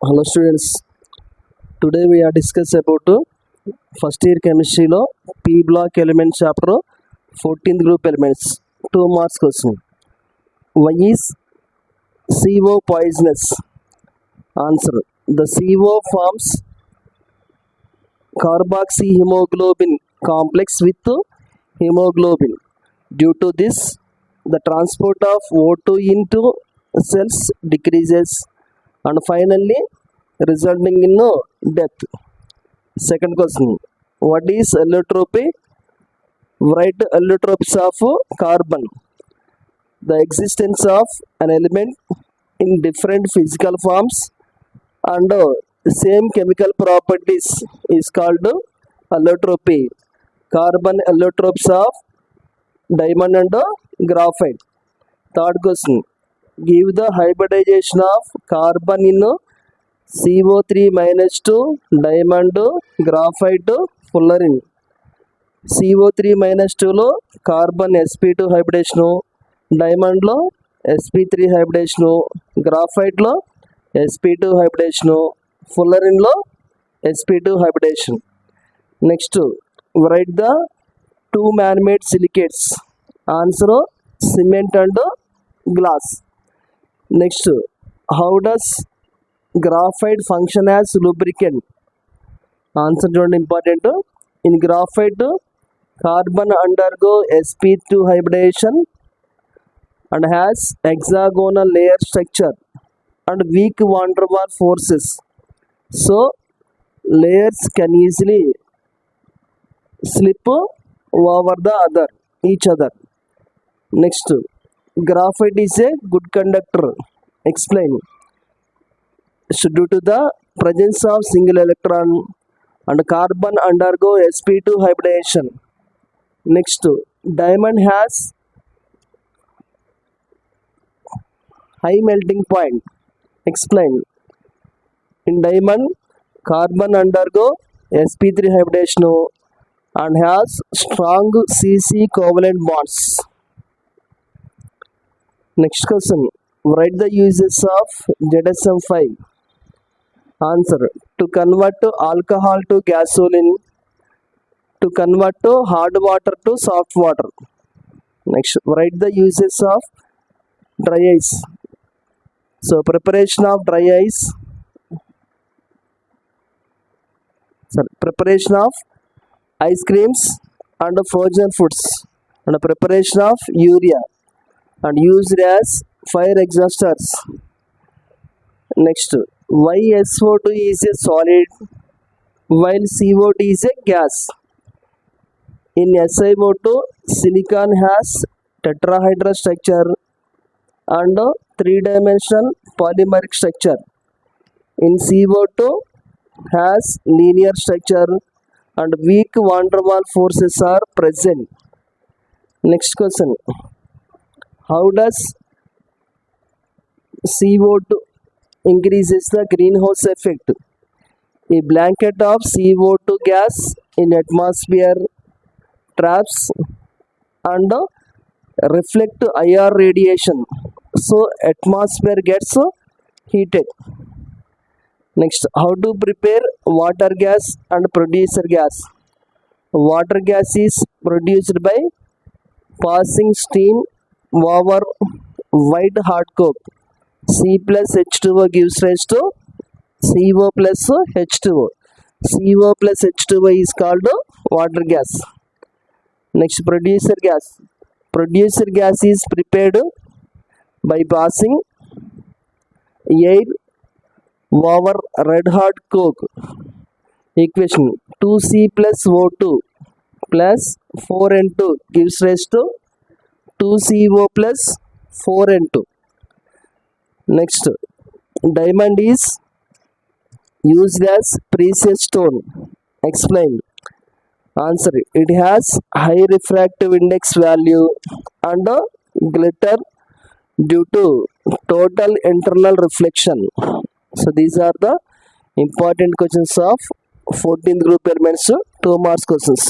Hello students, today we are discuss about first year chemistry lo P block element chapter 14th group elements 2 marks question. Why is CO poisonous? Answer: the CO forms carboxyhemoglobin complex with hemoglobin. Due to this, the transport of O2 into cells decreases and finally resulting in death. Second question: what is allotropy? Write allotropies of carbon. The existence of an element in different physical forms and same chemical properties is called allotropy. Carbon allotropes of diamond and graphite. Third question: give the hybridization of carbon in CO3 minus 2, diamond, graphite, fullerene. CO3 minus 2 లో carbon sp2 హైబ్రిడేషను, డైమండ్లో sp3 హైబ్రిడేషను, గ్రాఫైట్లో sp2 హైబ్రిడేషను, ఫుల్లరిన్లో sp2 hybridisation. Next right the two man-made silicates. Answer cement and glass. Next, how does graphite function as lubricant? Answer చూడండి important. In graphite, carbon undergo sp2 hybridization and has hexagonal layer structure and weak van der Waals forces. So, layers can easily slip over each other. Next, graphite is a good conductor. Explain. So due to the presence of single electron and carbon undergo sp2 hybridization. Next, diamond has high melting point. Explain. In diamond, carbon undergo sp3 hybridization and has strong CC covalent bonds. Next question: write the uses of ZSM5. Answer: to convert alcohol to gasoline, to convert hard water to soft water. Next, write the uses of dry ice. So preparation of dry ice, preparation of ice creams and frozen foods, and preparation of urea and used as fire exhausters. Next, why SO2 is a solid while CO2 is a gas? In SiO2, silicon has tetrahedral structure and three-dimensional polymeric structure. In CO2 has linear structure and weak van der Waals forces are present. Next question: how does CO2 increases the greenhouse effect? A blanket of CO2 gas in atmosphere traps and reflect IR radiation, so atmosphere gets heated. Next, how to prepare water gas and producer gas? Water gas is produced by passing steam over white hot coke. C plus H2O gives rise to CO plus H2O. CO plus H2O is called water gas. Next, producer gas. Producer gas is prepared by passing air over red hot coke. Equation: 2C plus O2 plus 4N2 gives rise to 2CO plus 4N2. Next, diamond is used as precious stone. Explain. Answer: it has high refractive index value and glitter due to total internal reflection. So these are the important questions of 14th group elements 2 marks questions.